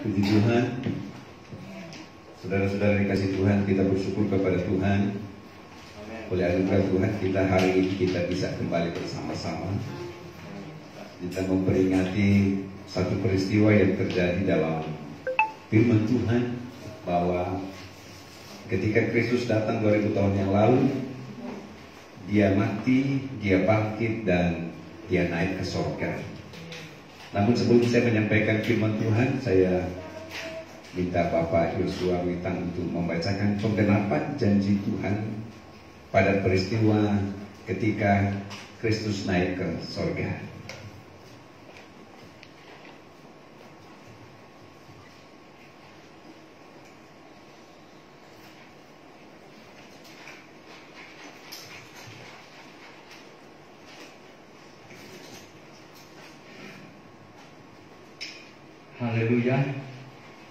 Puji Tuhan, saudara-saudara dikasih Tuhan, kita bersyukur kepada Tuhan. Oleh anugerah Tuhan kita hari ini kita bisa kembali bersama-sama. Kita memperingati satu peristiwa yang terjadi dalam firman Tuhan, bahwa ketika Kristus datang 2000 tahun yang lalu, dia mati, dia bangkit, dan dia naik ke surga. Namun sebelum saya menyampaikan firman Tuhan, saya minta Bapak Yosua Witang untuk membacakan penggenapan janji Tuhan pada peristiwa ketika Kristus naik ke surga. Haleluya.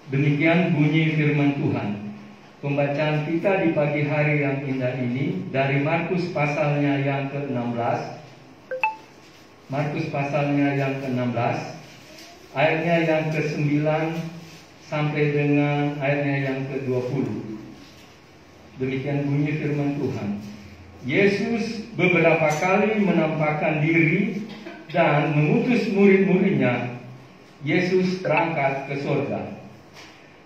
Demikian bunyi firman Tuhan. Pembacaan kita di pagi hari yang indah ini dari Markus pasalnya yang ke-16. Markus pasalnya yang ke-16, ayatnya yang ke-9 sampai dengan ayatnya yang ke-20. Demikian bunyi firman Tuhan. Yesus beberapa kali menampakkan diri dan mengutus murid-muridnya. Yesus terangkat ke surga.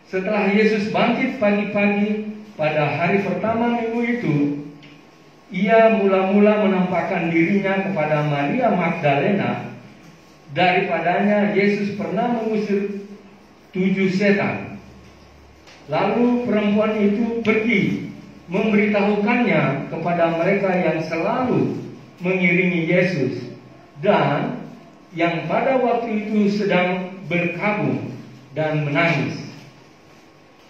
Setelah Yesus bangkit pagi-pagi pada hari pertama minggu itu, ia mula-mula menampakkan dirinya kepada Maria Magdalena. Daripadanya Yesus pernah mengusir 7 setan. Lalu perempuan itu pergi memberitahukannya kepada mereka yang selalu mengiringi Yesus dan yang pada waktu itu sedang berkabung dan menangis.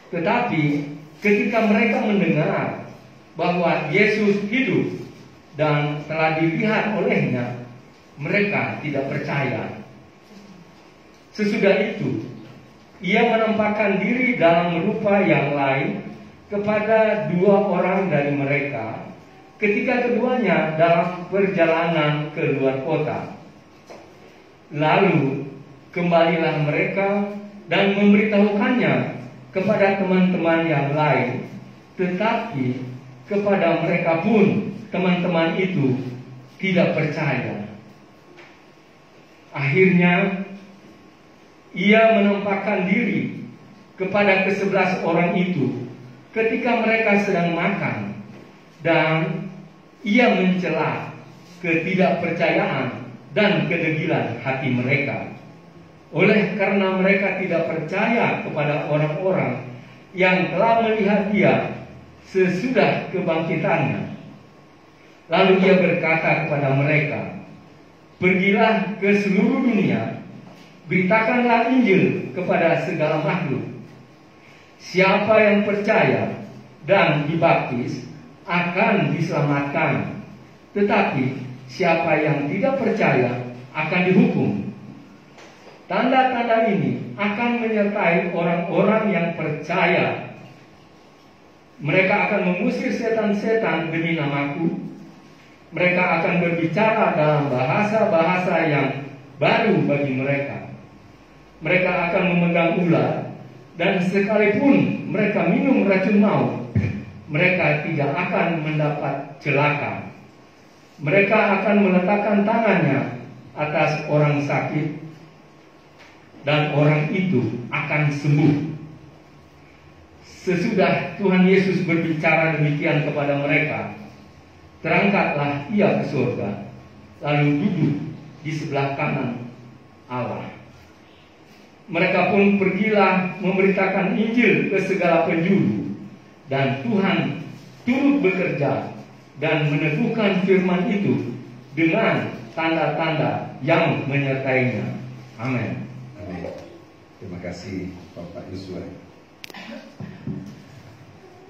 Tetapi ketika mereka mendengar bahwa Yesus hidup dan telah dilihat olehnya, mereka tidak percaya. Sesudah itu, ia menampakkan diri dalam rupa yang lain kepada 2 orang dari mereka ketika keduanya dalam perjalanan ke luar kota. Lalu kembalilah mereka dan memberitahukannya kepada teman-teman yang lain, tetapi kepada mereka pun teman-teman itu tidak percaya. Akhirnya ia menampakkan diri kepada ke-11 orang itu ketika mereka sedang makan, dan ia mencela ketidakpercayaan dan kedegilan hati mereka. Oleh karena mereka tidak percaya kepada orang-orang yang telah melihat dia sesudah kebangkitannya. Lalu ia berkata kepada mereka, "Pergilah ke seluruh dunia, beritakanlah Injil kepada segala makhluk. Siapa yang percaya dan dibaptis akan diselamatkan, tetapi siapa yang tidak percaya akan dihukum. Tanda-tanda ini akan menyertai orang-orang yang percaya. Mereka akan mengusir setan-setan demi namaku. Mereka akan berbicara dalam bahasa-bahasa yang baru bagi mereka. Mereka akan memegang ular, dan sekalipun mereka minum racun maut, mereka tidak akan mendapat celaka. Mereka akan meletakkan tangannya atas orang sakit, dan orang itu akan sembuh." Sesudah Tuhan Yesus berbicara demikian kepada mereka, terangkatlah ia ke surga, lalu duduk di sebelah kanan Allah. Mereka pun pergilah memberitakan Injil ke segala penjuru, dan Tuhan turut bekerja dan meneguhkan firman itu dengan tanda-tanda yang menyertainya. Amin. Amin. Terima kasih Bapak Yosua.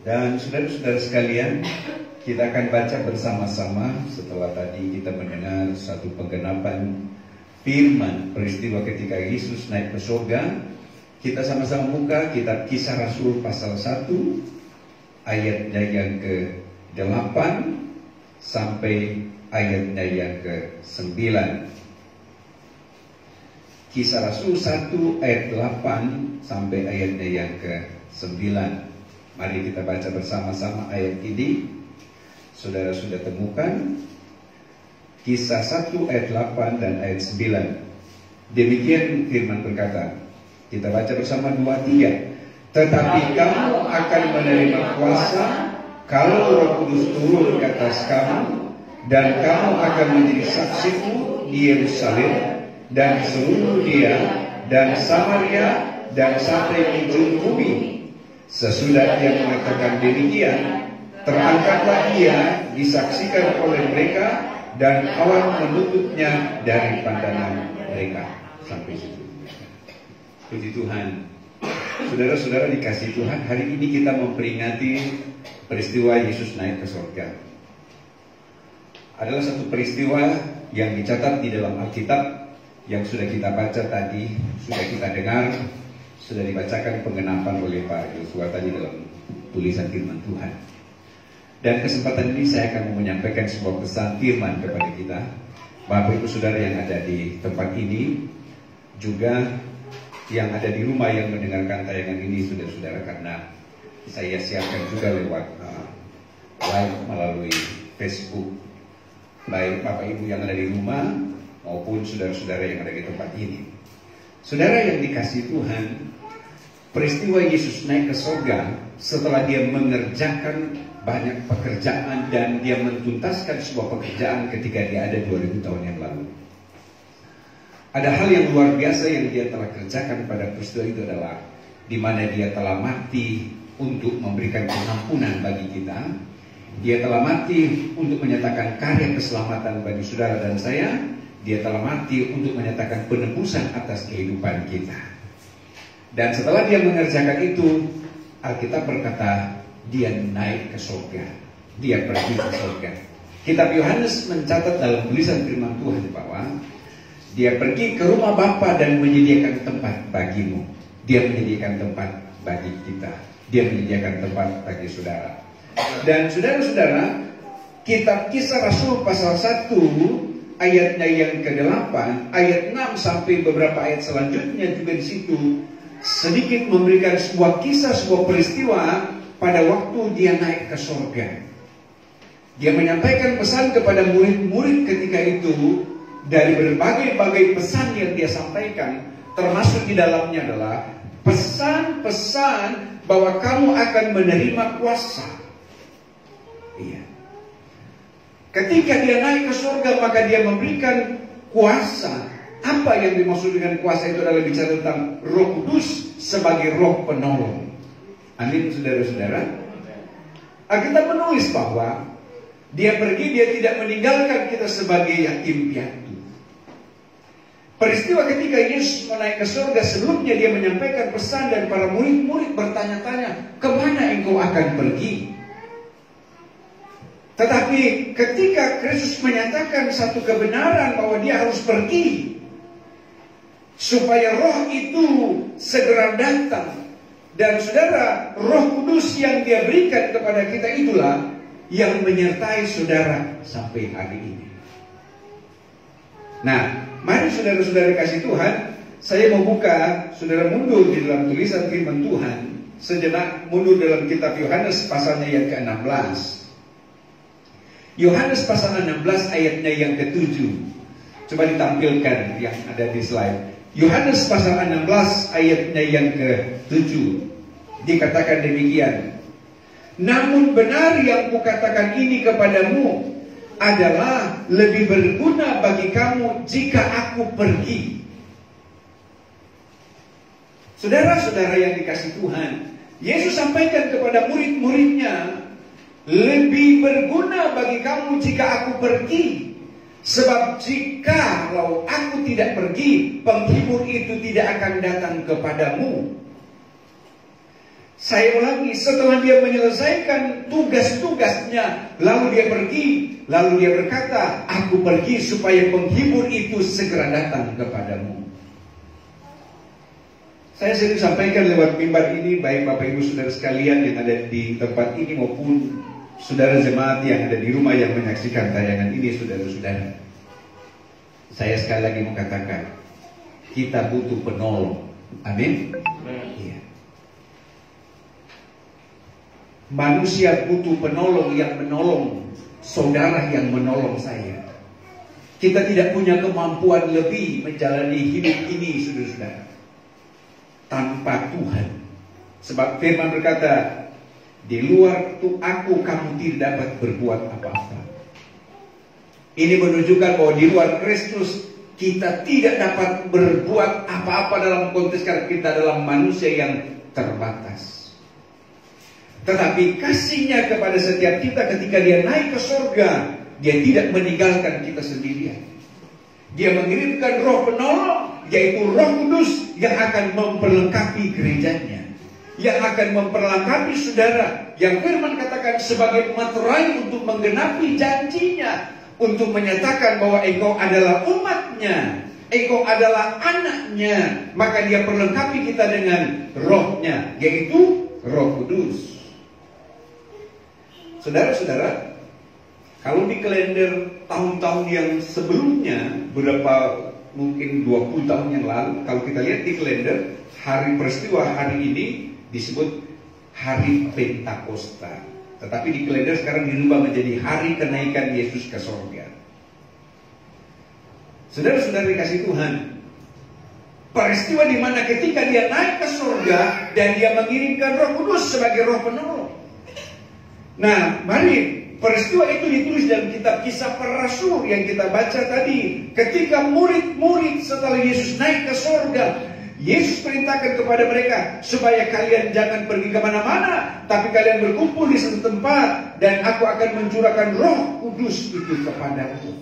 Dan saudara-saudara sekalian, kita akan baca bersama-sama setelah tadi kita mendengar satu penggenapan firman peristiwa ketika Yesus naik ke surga. Kita sama-sama buka kitab Kisah Rasul pasal 1 ayatnya yang ke-8 sampai ayatnya yang ke-9. Kisah Rasul 1 ayat 8 sampai ayatnya yang ke-9. Mari kita baca bersama-sama ayat ini. Saudara sudah temukan? Kisah 1 ayat 8 dan ayat 9. Demikian firman berkata. Kita baca bersama 2-3. Tetapi kamu akan menerima kuasa kalau Roh Kudus turun ke atas kamu, dan kamu akan menjadi saksiku di Yerusalem dan seluruh Yudea dan Samaria dan sampai ujung bumi. Sesudah dia mengatakan demikian, terangkatlah ia disaksikan oleh mereka, dan awan menutupnya dari pandangan mereka. Sampai situ. Puji Tuhan. Saudara-saudara dikasih Tuhan, hari ini kita memperingati peristiwa Yesus naik ke surga. Adalah satu peristiwa yang dicatat di dalam Alkitab, yang sudah kita baca tadi, sudah kita dengar, sudah dibacakan pengenapan oleh Pak Yosua tadi dalam tulisan firman Tuhan. Dan kesempatan ini saya akan menyampaikan sebuah pesan firman kepada kita, Bapak Ibu Saudara yang ada di tempat ini, juga yang ada di rumah yang mendengarkan tayangan ini, saudara-saudara, karena saya siapkan juga lewat live melalui Facebook, baik Bapak Ibu yang ada di rumah maupun saudara-saudara yang ada di tempat ini. Saudara yang dikasihi Tuhan, peristiwa Yesus naik ke surga setelah dia mengerjakan banyak pekerjaan dan dia mentuntaskan sebuah pekerjaan ketika dia ada 2000 tahun yang lalu. Ada hal yang luar biasa yang dia telah kerjakan pada peristiwa itu adalah di mana dia telah mati untuk memberikan pengampunan bagi kita. Dia telah mati untuk menyatakan karya keselamatan bagi saudara dan saya. Dia telah mati untuk menyatakan penebusan atas kehidupan kita. Dan setelah dia mengerjakan itu, Alkitab berkata dia naik ke surga. Dia pergi ke surga. Kitab Yohanes mencatat dalam tulisan firman Tuhan di bawah, dia pergi ke rumah Bapa dan menyediakan tempat bagimu. Dia menyediakan tempat bagi kita. Dia menyediakan tempat bagi saudara. Dan saudara-saudara, kitab Kisah Rasul pasal 1 ayatnya yang ke-8, ayat 6 sampai beberapa ayat selanjutnya juga di situ sedikit memberikan sebuah kisah, sebuah peristiwa pada waktu dia naik ke surga. Dia menyampaikan pesan kepada murid-murid ketika itu. Dari berbagai-bagai pesan yang dia sampaikan, termasuk di dalamnya adalah pesan-pesan bahwa kamu akan menerima kuasa. Iya. Ketika dia naik ke surga, maka dia memberikan kuasa. Apa yang dimaksud dengan kuasa itu adalah bicara tentang Roh Kudus sebagai roh penolong. Amin, saudara-saudara. Alkitab menulis bahwa dia pergi, dia tidak meninggalkan kita sebagai yatim piatu. Peristiwa ketika Yesus menaik ke surga, sebelumnya dia menyampaikan pesan dan para murid-murid bertanya-tanya, kemana engkau akan pergi? Tetapi ketika Kristus menyatakan satu kebenaran bahwa dia harus pergi, supaya roh itu segera datang. Dan saudara, Roh Kudus yang dia berikan kepada kita itulah yang menyertai saudara sampai hari ini. Nah, mari saudara-saudara kasih Tuhan, saya mau buka, saudara mundur di dalam tulisan firman Tuhan, sejenak mundur dalam kitab Yohanes pasalnya yang ke-16. Yohanes pasal 16 ayatnya yang ke-7. Coba ditampilkan yang ada di slide. Yohanes pasal 16 ayatnya yang ke-7. Dikatakan demikian. Namun benar yang kukatakan ini kepadamu adalah lebih berguna bagi kamu jika aku pergi. Saudara-saudara yang dikasihi Tuhan, Yesus sampaikan kepada murid-muridnya, lebih berguna bagi kamu jika aku pergi. Sebab jikalau aku tidak pergi, penghibur itu tidak akan datang kepadamu. Saya ulangi, setelah dia menyelesaikan tugas-tugasnya, lalu dia pergi, lalu dia berkata, aku pergi supaya penghibur itu segera datang kepadamu. Saya sering sampaikan lewat mimbar ini, baik Bapak Ibu Saudara sekalian yang ada di tempat ini maupun saudara jemaat yang ada di rumah yang menyaksikan tayangan ini, saudara-saudara. Saya sekali lagi mau katakan, kita butuh penolong. Amin. Iya. Manusia butuh penolong yang menolong saudara yang menolong saya. Kita tidak punya kemampuan lebih menjalani hidup ini, saudara-saudara, tanpa Tuhan. Sebab firman berkata, di luar aku kamu tidak dapat berbuat apa-apa. Ini menunjukkan bahwa di luar Kristus kita tidak dapat berbuat apa-apa dalam konteks karena kita adalah manusia yang terbatas. Tetapi kasihnya kepada setiap kita ketika dia naik ke surga, dia tidak meninggalkan kita sendirian. Dia mengirimkan roh penolong, yaitu Roh Kudus yang akan memperlengkapi gerejanya, yang akan memperlengkapi saudara, yang firman katakan sebagai materai untuk menggenapi janjinya, untuk menyatakan bahwa engkau adalah umatnya, engkau adalah anaknya. Maka dia perlengkapi kita dengan rohnya, yaitu Roh Kudus. Saudara-saudara, kalau di kalender tahun-tahun yang sebelumnya, beberapa mungkin 20 tahun yang lalu, kalau kita lihat di kalender, hari peristiwa hari ini disebut Hari Pentakosta. Tetapi di kalender sekarang dirubah menjadi Hari Kenaikan Yesus ke Surga. Saudara-saudara dikasih Tuhan, peristiwa di mana ketika dia naik ke surga dan dia mengirimkan Roh Kudus sebagai roh penolong. Nah, mari peristiwa itu ditulis dalam kitab Kisah Para Rasul yang kita baca tadi. Ketika murid-murid setelah Yesus naik ke surga, Yesus perintahkan kepada mereka supaya kalian jangan pergi kemana-mana, tapi kalian berkumpul di satu tempat, dan aku akan mencurahkan Roh Kudus itu kepadamu.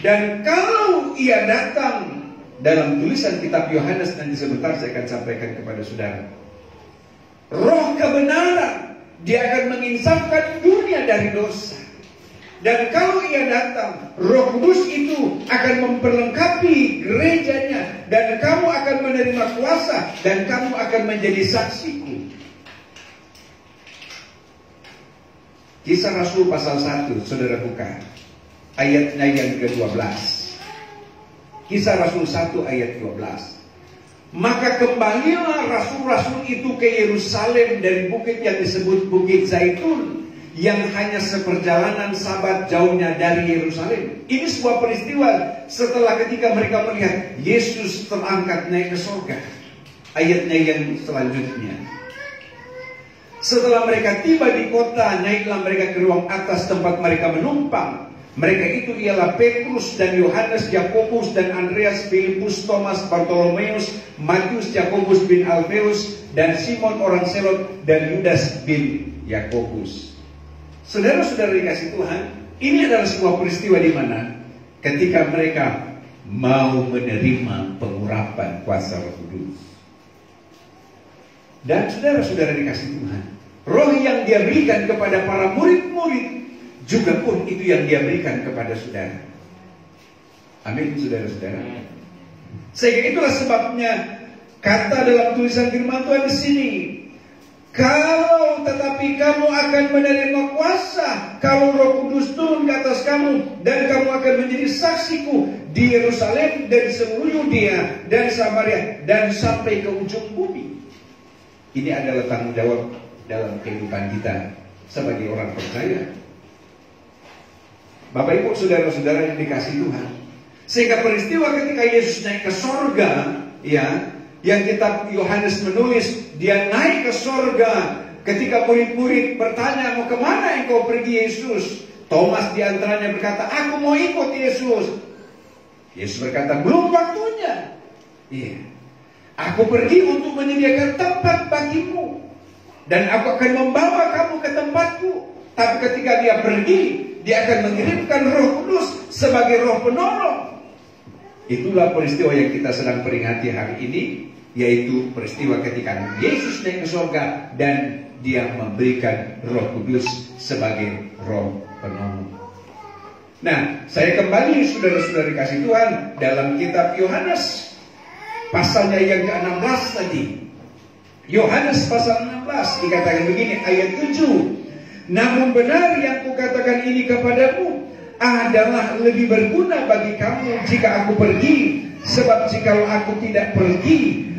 Dan kalau ia datang, dalam tulisan kitab Yohanes nanti sebentar saya akan sampaikan kepada saudara, Roh kebenaran, dia akan menginsafkan dunia dari dosa. Dan kalau ia datang, Roh Kudus itu akan memperlengkapi gerejanya, dan kamu akan menerima kuasa, dan kamu akan menjadi saksiku. Kisah Rasul pasal 1, saudara buka ayatnya yang ke-12. Kisah Rasul 1 ayat 12. Maka kembalilah rasul-rasul itu ke Yerusalem dari bukit yang disebut Bukit Zaitun, yang hanya seperjalanan sabat jauhnya dari Yerusalem. Ini sebuah peristiwa setelah ketika mereka melihat Yesus terangkat naik ke surga. Ayatnya yang selanjutnya. Setelah mereka tiba di kota, naiklah mereka ke ruang atas tempat mereka menumpang. Mereka itu ialah Petrus dan Yohanes, Yakobus dan Andreas, Filipus, Thomas, Bartolomeus, Matius, Yakobus bin Alfeus, dan Simon orang Selot, dan Yudas bin Yakobus. Saudara-saudara dikasih Tuhan, ini adalah sebuah peristiwa di mana ketika mereka mau menerima pengurapan kuasa Roh Kudus. Dan saudara-saudara dikasih Tuhan, roh yang dia berikan kepada para murid-murid juga pun itu yang dia berikan kepada saudara. Amin, saudara-saudara. Sehingga itulah sebabnya kata dalam tulisan firman Tuhan di sini, kalau tetapi kamu akan menerima kuasa kalau Roh Kudus turun ke atas kamu, dan kamu akan menjadi saksiku di Yerusalem dan seluruh Yudea dan Samaria dan sampai ke ujung bumi. Ini adalah tanggung jawab dalam kehidupan kita sebagai orang percaya. Bapak Ibu saudara-saudara yang dikasih Tuhan, sehingga peristiwa ketika Yesus naik ke sorga, ya, yang kitab Yohanes menulis dia naik ke sorga. Ketika murid-murid bertanya, mau kemana engkau pergi Yesus? Thomas diantaranya berkata, aku mau ikut Yesus. Yesus berkata, belum waktunya. Iya, aku pergi untuk menyediakan tempat bagimu, dan aku akan membawa kamu ke tempatku. Tapi ketika dia pergi, dia akan mengirimkan Roh Kudus sebagai roh penolong. Itulah peristiwa yang kita sedang peringati hari ini, yaitu peristiwa ketika Yesus naik ke surga dan dia memberikan Roh Kudus sebagai roh penolong. Nah, saya kembali saudara-saudara dikasih Tuhan dalam kitab Yohanes pasalnya yang ke-16 tadi. Yohanes pasal 16 dikatakan begini, ayat 7. Namun benar yang kukatakan ini kepadamu adalah lebih berguna bagi kamu jika aku pergi. Sebab jikalau aku tidak pergi,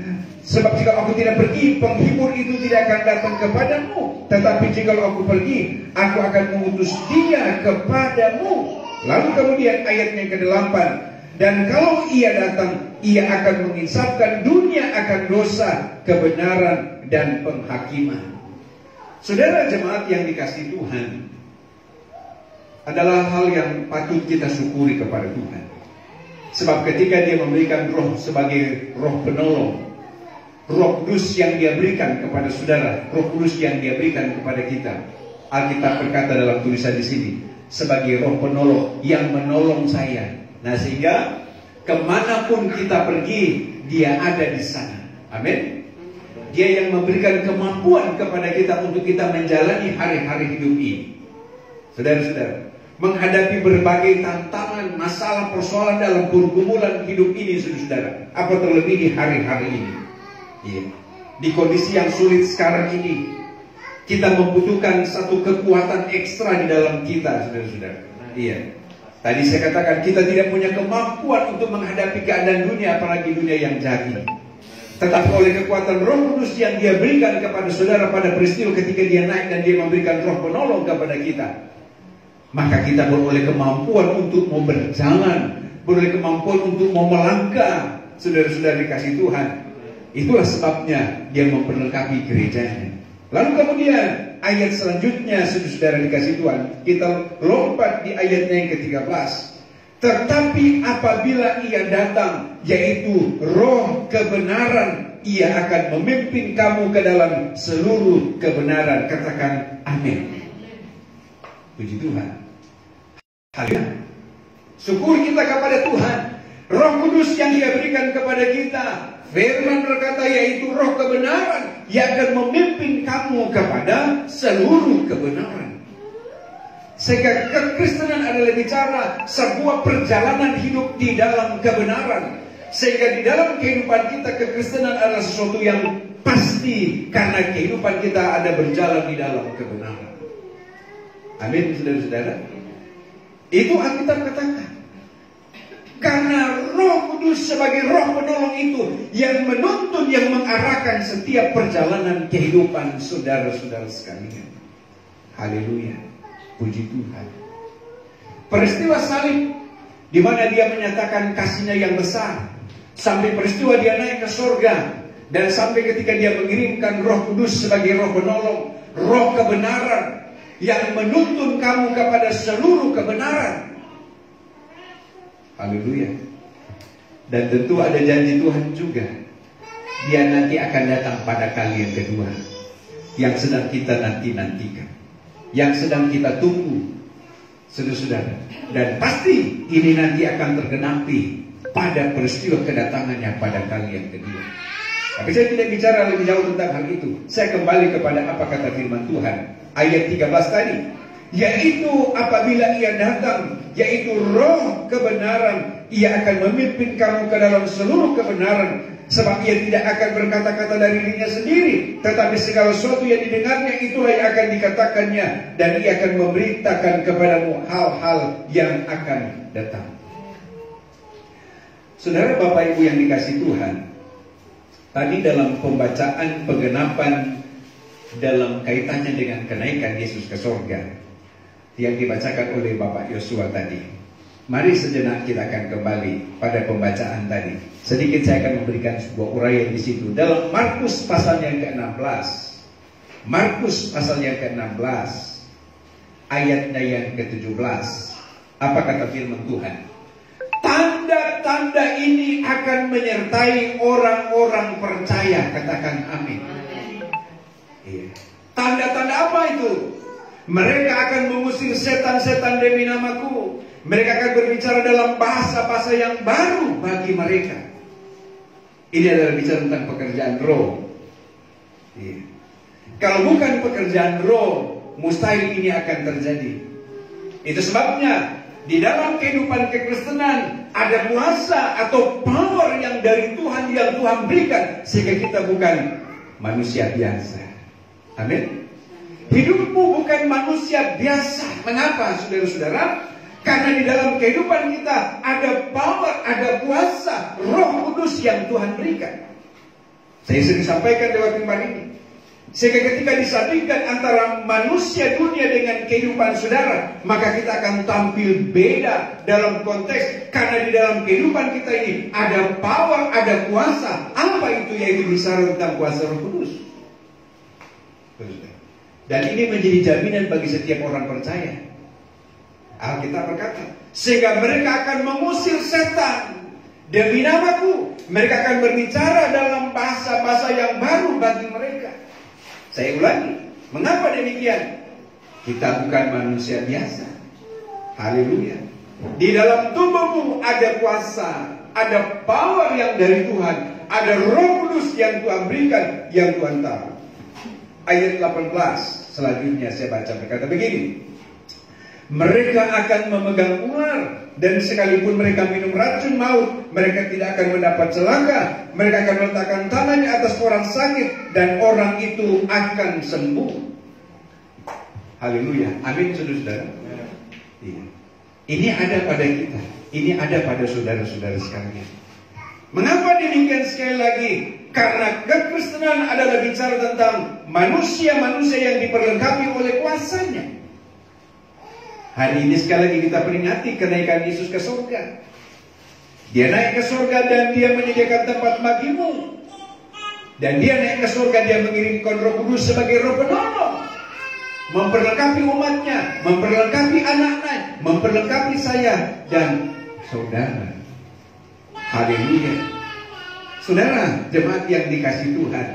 penghibur itu tidak akan datang kepadamu. Tetapi jikalau aku pergi, aku akan mengutus dia kepadamu. Lalu kemudian ayat yang ke-8, dan kalau ia datang, ia akan menginsafkan dunia akan dosa, kebenaran, dan penghakiman. Saudara jemaat yang dikasihi Tuhan, adalah hal yang patut kita syukuri kepada Tuhan. Sebab ketika dia memberikan roh sebagai roh penolong, Roh Kudus yang dia berikan kepada saudara, Roh Kudus yang dia berikan kepada kita, Alkitab berkata dalam tulisan di sini, sebagai roh penolong yang menolong saya. Nah, sehingga kemanapun kita pergi, dia ada di sana. Amin. Dia yang memberikan kemampuan kepada kita untuk kita menjalani hari-hari hidup ini. Saudara-saudara, menghadapi berbagai tantangan, masalah, persoalan dalam pergumulan hidup ini, saudara-saudara, apa terlebih di hari-hari ini. Iya. Di kondisi yang sulit sekarang ini, kita membutuhkan satu kekuatan ekstra di dalam kita, saudara-saudara. Iya. Tadi saya katakan kita tidak punya kemampuan untuk menghadapi keadaan dunia, apalagi dunia yang jahat ini. Tetapi oleh kekuatan Roh Kudus yang dia berikan kepada saudara pada peristiwa ketika dia naik dan dia memberikan roh penolong kepada kita, maka kita beroleh kemampuan untuk mau berjalan, beroleh kemampuan untuk mau melangkah, saudara-saudara dikasih Tuhan. Itulah sebabnya dia memperlengkapi gerejanya. Lalu kemudian ayat selanjutnya, saudara-saudara dikasih Tuhan, kita lompat di ayatnya yang ke-13. Tetapi apabila ia datang, yaitu roh kebenaran, ia akan memimpin kamu ke dalam seluruh kebenaran. Katakan amin. Puji Tuhan. Haleluya. Syukur kita kepada Tuhan. Roh Kudus yang dia berikan kepada kita, firman berkata yaitu roh kebenaran, yang akan memimpin kamu kepada seluruh kebenaran. Sehingga kekristenan adalah bicara sebuah perjalanan hidup di dalam kebenaran. Sehingga di dalam kehidupan kita, kekristenan adalah sesuatu yang pasti, karena kehidupan kita ada berjalan di dalam kebenaran. Amin, saudara-saudara. Itu Alkitab katakan. Karena Roh Kudus sebagai roh penolong itu yang menuntun, yang mengarahkan setiap perjalanan kehidupan saudara-saudara sekalian. Haleluya. Puji Tuhan. Peristiwa salib, di mana dia menyatakan kasihnya yang besar, sampai peristiwa dia naik ke surga, dan sampai ketika dia mengirimkan Roh Kudus sebagai roh penolong, roh kebenaran, yang menuntun kamu kepada seluruh kebenaran. Haleluya. Dan tentu ada janji Tuhan juga. Dia nanti akan datang pada kali yang kedua, yang sedang kita nanti-nantikan, yang sedang kita tunggu, saudara-saudara. Dan pasti ini nanti akan tergenapi pada peristiwa kedatangannya pada kali yang kedua. Tapi saya tidak bicara lebih jauh tentang hal itu. Saya kembali kepada apa kata firman Tuhan. Ayat 13 tadi, yaitu apabila ia datang, yaitu roh kebenaran, ia akan memimpin kamu ke dalam seluruh kebenaran. Sebab ia tidak akan berkata-kata dari dirinya sendiri, tetapi segala sesuatu yang didengarnya itulah yang akan dikatakannya, dan ia akan memberitakan kepadamu hal-hal yang akan datang. Saudara Bapak Ibu yang dikasihi Tuhan, tadi dalam pembacaan penggenapan dalam kaitannya dengan kenaikan Yesus ke surga yang dibacakan oleh Bapak Yosua tadi, mari sejenak kita akan kembali pada pembacaan tadi. Sedikit saya akan memberikan sebuah uraian di situ dalam Markus pasal yang ke-16. Markus pasal yang ke-16 ayatnya yang ke-17. Apa kata firman Tuhan? Tanda-tanda ini akan menyertai orang-orang percaya. Katakan amin. Iya. Tanda-tanda apa itu? Mereka akan mengusir setan-setan demi namaku. Mereka akan berbicara dalam bahasa-bahasa yang baru bagi mereka. Ini adalah bicara tentang pekerjaan roh. Iya. Kalau bukan pekerjaan roh, mustahil ini akan terjadi. Itu sebabnya di dalam kehidupan kekristenan ada kuasa atau power yang dari Tuhan, yang Tuhan berikan, sehingga kita bukan manusia biasa. Amin. Hidupmu bukan manusia biasa. Mengapa, saudara-saudara? Karena di dalam kehidupan kita ada power, ada kuasa Roh Kudus yang Tuhan berikan. Saya sering sampaikan lewat firman ini. Sehingga ketika disandingkan antara manusia dunia dengan kehidupan saudara, maka kita akan tampil beda dalam konteks. Karena di dalam kehidupan kita ini ada power, ada kuasa. Apa itu? Yaitu bicara tentang kuasa Roh Kudus. Dan ini menjadi jaminan bagi setiap orang percaya. Alkitab berkata, sehingga mereka akan mengusir setan demi namaku. Mereka akan berbicara dalam bahasa-bahasa yang baru bagi mereka. Saya ulangi, mengapa demikian? Kita bukan manusia biasa. Haleluya. Di dalam tubuhmu ada kuasa, ada power yang dari Tuhan, ada Roh Kudus yang Tuhan berikan, yang Tuhan tahu. Ayat 18 selanjutnya saya baca, berkata begini. Mereka akan memegang ular, dan sekalipun mereka minum racun maut, mereka tidak akan mendapat celaka. Mereka akan meletakkan tangannya atas orang sakit, dan orang itu akan sembuh. Haleluya. Amin, saudara-saudara. Iya. Ini ada pada kita. Ini ada pada saudara-saudara sekalian. Mengapa demikian? Sekali lagi, karena kekristenan adalah bicara tentang manusia-manusia yang diperlengkapi oleh kuasanya. Hari ini sekali lagi kita peringati kenaikan Yesus ke surga. Dia naik ke surga dan dia menyediakan tempat bagimu. Dan dia naik ke surga, dia mengirimkan Roh Kudus sebagai Roh penolong, memperlengkapi umatnya, memperlengkapi anak-anak, memperlengkapi saya dan saudara. Haleluya. Saudara, jemaat yang dikasihi Tuhan,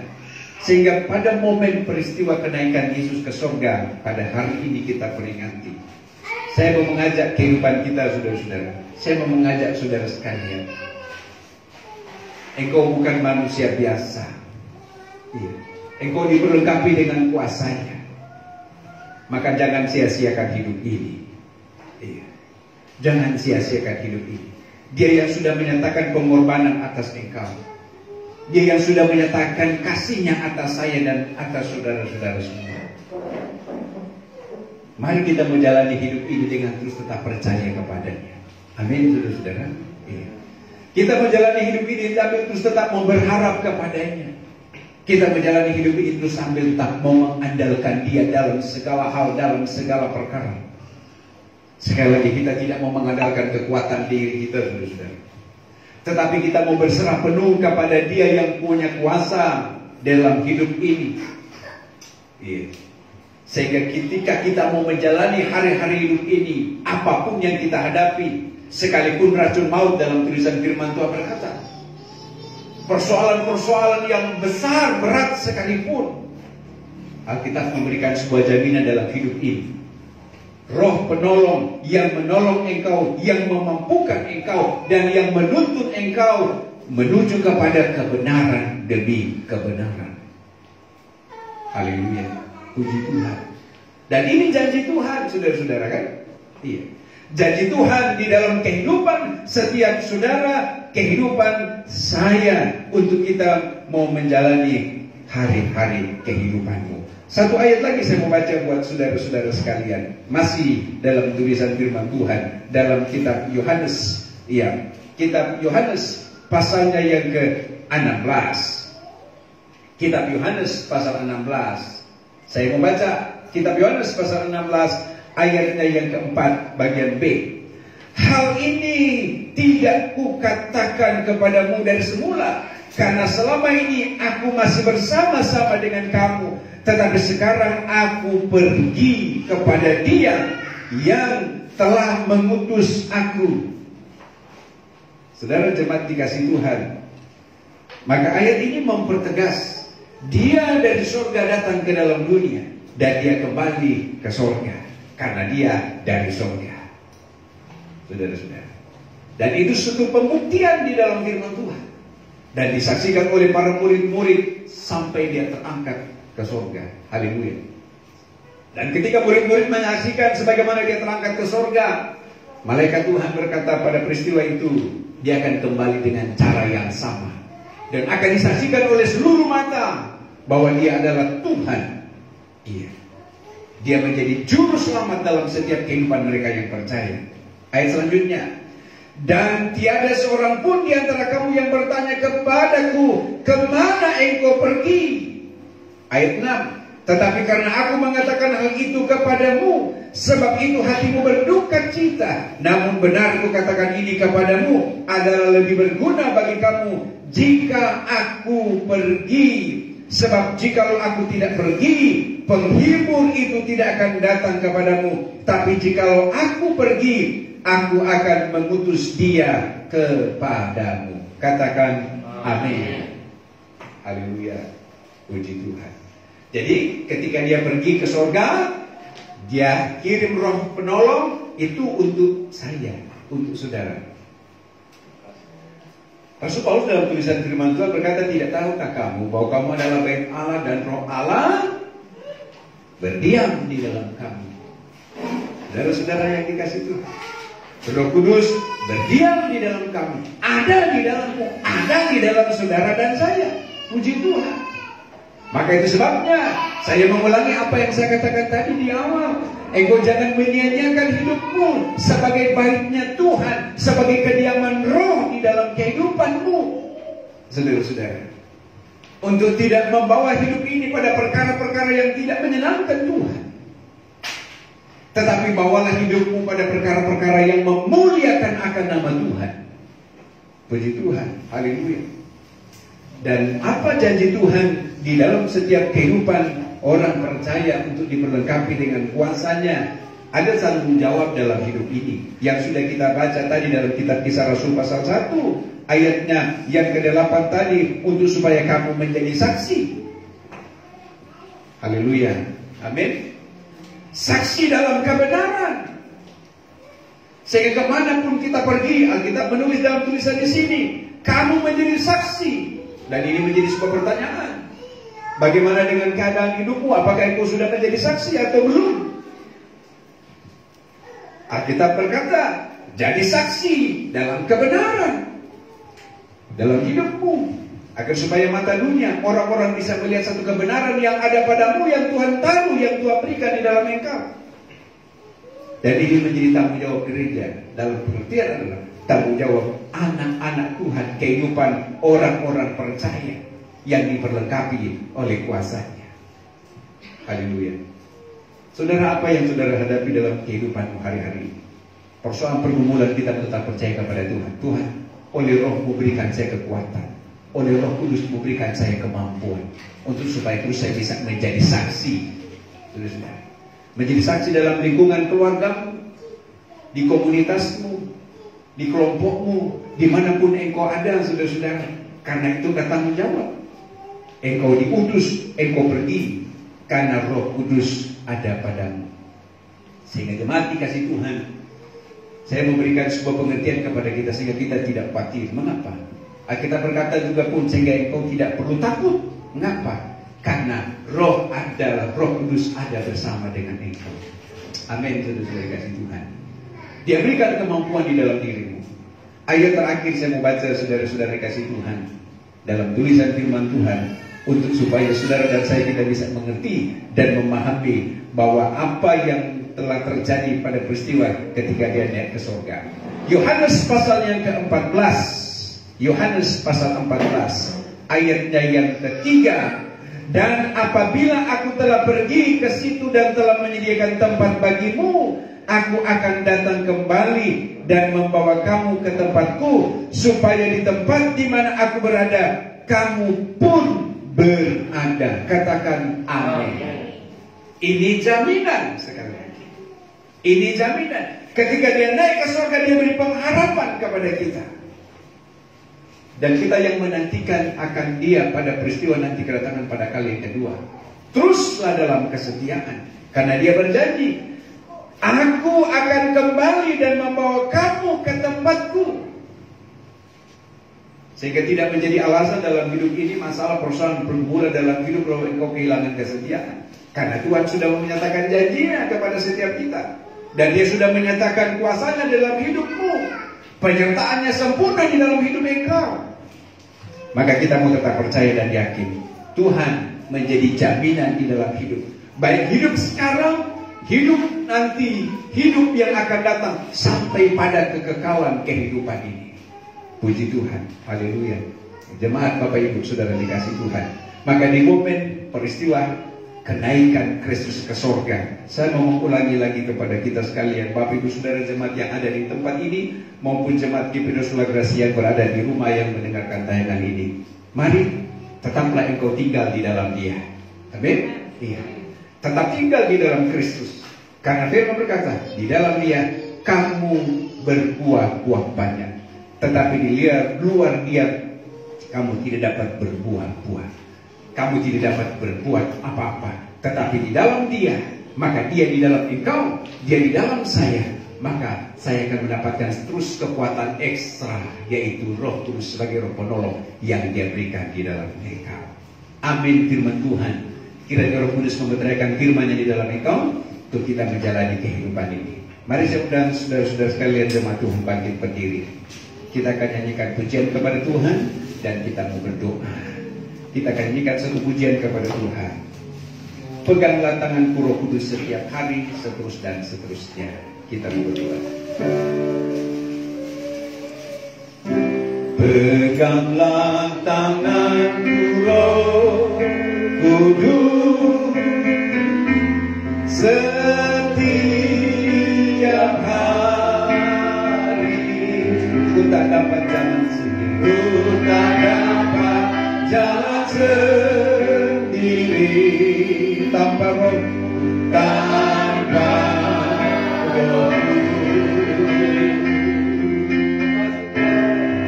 sehingga pada momen peristiwa kenaikan Yesus ke surga, pada hari ini kita peringati. Saya mau mengajak kehidupan kita, saudara-saudara. Saya mau mengajak saudara sekalian. Engkau bukan manusia biasa. Iya. Engkau diperlengkapi dengan kuasanya. Maka jangan sia-siakan hidup ini. Iya. Jangan sia-siakan hidup ini. Dia yang sudah menyatakan pengorbanan atas engkau. Dia yang sudah menyatakan kasihnya atas saya dan atas saudara-saudara semua. Mari kita menjalani hidup ini dengan terus tetap percaya kepadanya. Amin, saudara-saudara. Iya. Kita menjalani hidup ini tapi terus tetap mau berharap kepadanya. Kita menjalani hidup ini terus sambil tetap mau mengandalkan Dia dalam segala hal, dalam segala perkara. Sekali lagi, kita tidak mau mengandalkan kekuatan diri kita, saudara-saudara. Tetapi kita mau berserah penuh kepada Dia yang punya kuasa dalam hidup ini. Iya. Sehingga ketika kita mau menjalani hari-hari hidup ini, apapun yang kita hadapi, sekalipun racun maut dalam tulisan firman Tuhan berkata, persoalan-persoalan yang besar, berat sekalipun, Alkitab memberikan sebuah jaminan dalam hidup ini. Roh penolong yang menolong engkau, yang memampukan engkau, dan yang menuntun engkau menuju kepada kebenaran demi kebenaran. Haleluya. Puji Tuhan. Dan ini janji Tuhan, saudara-saudara, kan? Iya. Janji Tuhan di dalam kehidupan setiap saudara, kehidupan saya, untuk kita mau menjalani hari-hari kehidupanmu. Satu ayat lagi saya mau baca buat saudara-saudara sekalian. Masih dalam tulisan firman Tuhan dalam kitab Yohanes. Iya, kitab Yohanes pasalnya yang ke-16. Kitab Yohanes pasal 16. Saya membaca kitab Yohanes pasal 16 ayatnya yang keempat bagian B. Hal ini tidak kukatakan kepadamu dari semula, karena selama ini aku masih bersama-sama dengan kamu. Tetapi sekarang aku pergi kepada Dia yang telah mengutus aku. Saudara jemaat dikasihi Tuhan, maka ayat ini mempertegas Dia dari surga datang ke dalam dunia, dan Dia kembali ke surga karena Dia dari surga. Saudara-saudara, dan itu suatu pembuktian di dalam firman Tuhan, dan disaksikan oleh para murid-murid sampai Dia terangkat ke surga. Haleluya. Dan ketika murid-murid menyaksikan sebagaimana Dia terangkat ke surga, malaikat Tuhan berkata pada peristiwa itu, Dia akan kembali dengan cara yang sama, dan akan disaksikan oleh seluruh mata bahwa Dia adalah Tuhan. Iya. Dia menjadi juru selamat dalam setiap kehidupan mereka yang percaya. Ayat selanjutnya, dan tiada seorang pun di antara kamu yang bertanya kepadaku, kemana engkau pergi? Ayat 6, tetapi karena aku mengatakan hal itu kepadamu, sebab itu hatimu berduka cita. Namun benar aku katakan ini kepadamu, adalah lebih berguna bagi kamu jika aku pergi. Sebab jikalau aku tidak pergi, penghibur itu tidak akan datang kepadamu. Tapi jikalau aku pergi, aku akan mengutus dia kepadamu. Katakan amin. Haleluya. Puji Tuhan. Jadi ketika dia pergi ke surga, dia kirim roh penolong itu untuk saya, untuk saudara. Rasul Paulus dalam tulisan firman Tuhan berkata, tidak tahukah kamu bahwa kamu adalah bait Allah dan roh Allah berdiam di dalam kamu. Saudara-saudara yang dikasih Tuhan, Roh Kudus berdiam di dalam kamu, ada di dalammu, ada di dalam saudara dan saya. Puji Tuhan. Maka itu sebabnya saya mengulangi apa yang saya katakan tadi di awal. Engkau jangan menyia-nyiakan hidupmu sebagai baitnya Tuhan, sebagai kediaman roh di dalam kehidupanmu, saudara-saudara. Untuk tidak membawa hidup ini pada perkara-perkara yang tidak menyenangkan Tuhan, tetapi bawalah hidupmu pada perkara-perkara yang memuliakan akan nama Tuhan. Puji Tuhan, haleluya. Dan apa janji Tuhan di dalam setiap kehidupan orang percaya untuk diperlengkapi dengan kuasanya? Ada tanggung jawab dalam hidup ini yang sudah kita baca tadi dalam kitab Kisah Rasul pasal 1 ayatnya yang ke-8 tadi, untuk supaya kamu menjadi saksi. Haleluya, amin. Saksi dalam kebenaran. Sehingga kemanapun kita pergi, Alkitab menulis dalam tulisan di sini, kamu menjadi saksi. Dan ini menjadi sebuah pertanyaan. Bagaimana dengan keadaan hidupmu? Apakah engkau sudah menjadi saksi atau belum? Alkitab berkata, jadi saksi dalam kebenaran dalam hidupmu, agar supaya mata dunia, orang-orang bisa melihat satu kebenaran yang ada padamu, yang Tuhan tahu, yang Tuhan berikan di dalam engkau. Dan ini menjadi tanggung jawab gereja. Dalam pengertian adalah tanggung jawab anak-anak Tuhan, kehidupan orang-orang percaya yang diperlengkapi oleh kuasanya. Haleluya. Saudara, apa yang saudara hadapi dalam kehidupanmu hari-hari ini? Persoalan pergumulan kita tetap percaya kepada Tuhan. Tuhan, oleh Roh-Mu berikan saya kekuatan, oleh Roh Kudus memberikan saya kemampuan, untuk supaya terus saya bisa menjadi saksi. Saudara, menjadi saksi dalam lingkungan keluargamu, di komunitasmu, di kelompokmu, dimanapun engkau ada, saudara-saudara. Karena itu tanggung jawab. Engkau diutus, engkau pergi, karena Roh Kudus ada padamu. Sehingga jemaat dikasih Tuhan, saya memberikan sebuah pengertian kepada kita sehingga kita tidak khawatir. Mengapa? Kita berkata juga pun, sehingga engkau tidak perlu takut. Mengapa? Karena Roh Kudus ada bersama dengan engkau. Amin, saudara-saudara dikasih Tuhan. Dia berikan kemampuan di dalam dirimu. Ayat terakhir saya mau baca, saudara-saudara kasih Tuhan, dalam tulisan firman Tuhan, untuk supaya saudara dan saya kita bisa mengerti dan memahami bahwa apa yang telah terjadi pada peristiwa ketika dia naik ke surga. Yohanes pasal yang ke-14, Yohanes pasal 14 ayatnya yang ketiga. Dan apabila aku telah pergi ke situ dan telah menyediakan tempat bagimu, aku akan datang kembali dan membawa kamu ke tempatku, supaya di tempat di mana aku berada, kamu pun berada. Katakan amin. Ini jaminan sekali lagi. Ini jaminan. Ketika dia naik ke surga, dia beri pengharapan kepada kita. Dan kita yang menantikan akan dia pada peristiwa nanti kedatangan pada kali yang kedua. Teruslah dalam kesetiaan, karena dia berjanji, aku akan kembali dan membawa kamu ke tempatku. Sehingga tidak menjadi alasan dalam hidup ini masalah persoalan pergumulan dalam hidup kalau engkau kehilangan kesetiaan. Karena Tuhan sudah menyatakan janjinya kepada setiap kita. Dan dia sudah menyatakan kuasanya dalam hidupmu. Penyertaannya sempurna di dalam hidup engkau. Maka kita mau tetap percaya dan yakin Tuhan menjadi jaminan di dalam hidup. Baik hidup sekarang hidup nanti, hidup yang akan datang sampai pada kekekalan kehidupan ini. Puji Tuhan, haleluya. Jemaat Bapak Ibu Saudara dikasih Tuhan, maka di momen peristiwa kenaikan Kristus ke sorga, saya mau mengulangi lagi kepada kita sekalian, Bapak Ibu Saudara jemaat yang ada di tempat ini maupun jemaat GP Sula Gracia yang berada di rumah yang mendengarkan tayangan ini, mari tetaplah engkau tinggal di dalam Dia. Amin. Iya. Tetap tinggal di dalam Kristus, karena firman berkata, di dalam Dia kamu berbuah-buah banyak, tetapi di luar Dia kamu tidak dapat berbuah-buah. Kamu tidak dapat berbuat apa-apa. Tetapi di dalam Dia, maka Dia di dalam engkau, Dia di dalam saya, maka saya akan mendapatkan terus kekuatan ekstra, yaitu Roh Kudus sebagai Roh penolong yang Dia berikan di dalam engkau. Amin. Firman Tuhan, kiranya Roh Kudus memeteraikan firman-Nya di dalam engkau untuk kita menjalani kehidupan ini. Mari saya undang saudara-saudara sekalian jemaat Tuhan bangkit berdiri. Kita akan nyanyikan pujian kepada Tuhan dan kita mau berdoa. Kita akan nyanyikan satu pujian kepada Tuhan. Peganglah tanganku Roh Kudus setiap hari, seterus dan seterusnya. Kita mau berdoa. Peganglah tanganku Roh Kudus setiap hari. Ku tak dapat jalan sendiri, ku tak dapat jalan sendiri tanpa Roh, tanpa Roh.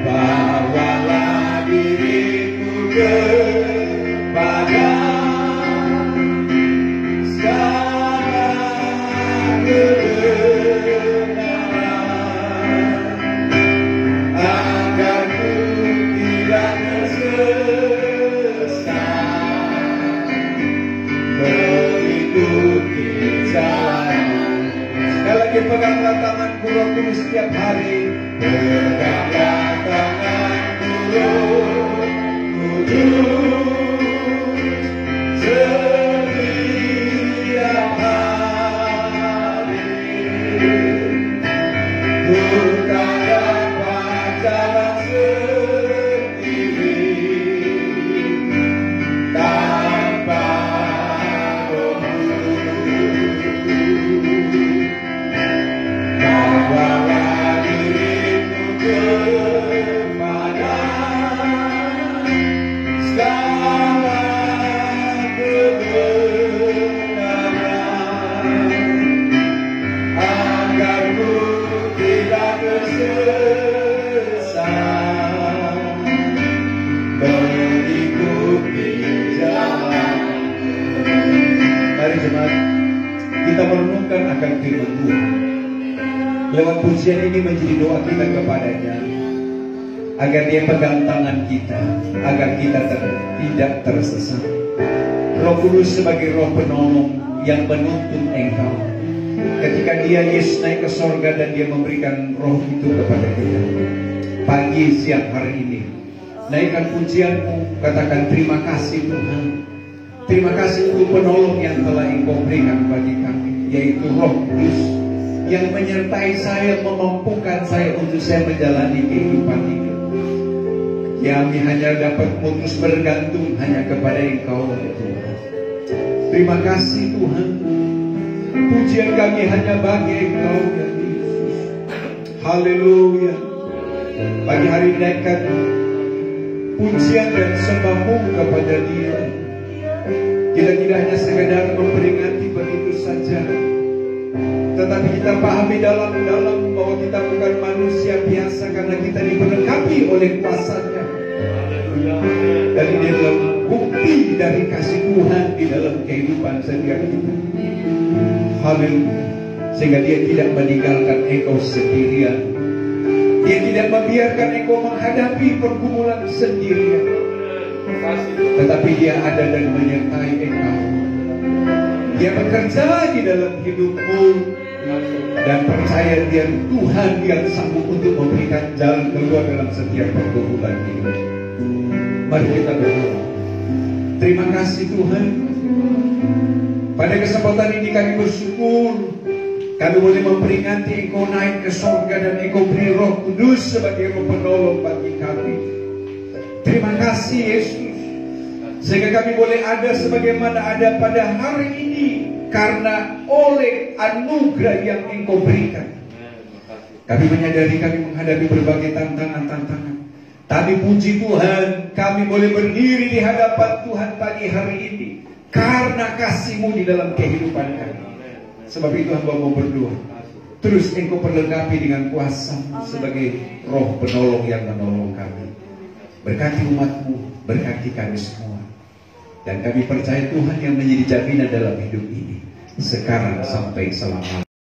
Bawalah diriku kepada segala kebenaran, agar ku tidak tersesat mengikuti jalan. Sekali lagi, peganglah tanganku Roh Kudus setiap hari. Peganglah tanganku Roh Kudus setiap hari. Ku tak dapat jalan sendiri tanpa Roh. Bawalah diriku kepada segala kebenaran, agar ku tidak tersesat mengikuti jalan. Mari jemaat, kita merenungkan akan firman Tuhan. Lewat pujian ini menjadi doa kita kepadanya, agar Dia pegang tangan kita, agar kita tidak tersesat. Roh Kudus sebagai Roh penolong yang menuntun engkau. Ketika Dia Yesus naik ke sorga dan Dia memberikan Roh itu kepada kita, pagi siang hari ini naikkan pujianmu, katakan terima kasih Tuhan. Terima kasih untuk penolong yang telah Engkau berikan bagi kami, yaitu Roh Kudus yang menyertai saya, memampukan saya untuk saya menjalani kehidupan ini. Kami hanya dapat putus bergantung hanya kepada Engkau Tuhan. Terima kasih Tuhan. Pujian kami hanya bagi Engkau ya Yesus. Haleluya. Pagi hari naikkan pujian dan sembahmu kepada Dia. Kita tidak hanya sekedar memperingati begitu saja, tetapi kita pahami dalam-dalam bahwa kita bukan manusia biasa, karena kita diperlengkapi oleh kuasa-Nya. Dan ini adalah bukti dari kasih Tuhan di dalam kehidupan setiap kita. Haleluya. Sehingga Dia tidak meninggalkan engkau sendirian. Dia tidak membiarkan engkau menghadapi pergumulan sendirian, tetapi Dia ada dan menyertai engkau. Dia bekerja di dalam hidupmu, dan percaya Dia Tuhan yang sanggup untuk memberikan jalan keluar dalam setiap pergumulan hidup. Mari kita berdoa. Terima kasih Tuhan. Pada kesempatan ini kami bersyukur kami boleh memperingati Engkau naik ke surga dan Engkau beri Roh Kudus sebagai Roh penolong bagi kami. Terima kasih Yesus, sehingga kami boleh ada sebagaimana ada pada hari ini karena oleh anugerah yang Engkau berikan. Kami menyadari kami menghadapi berbagai tantangan-tantangan. Tapi puji Tuhan, kami boleh berdiri di hadapan Tuhan pagi hari ini karena kasih-Mu di dalam kehidupan kami. Sebab itu hamba mau berdoa, terus Engkau perlengkapi dengan kuasa-Mu sebagai Roh penolong yang menolong kami. Berkati umat-Mu, berkati kami semua. Dan kami percaya Tuhan yang menjadi jaminan dalam hidup ini, sekarang sampai selama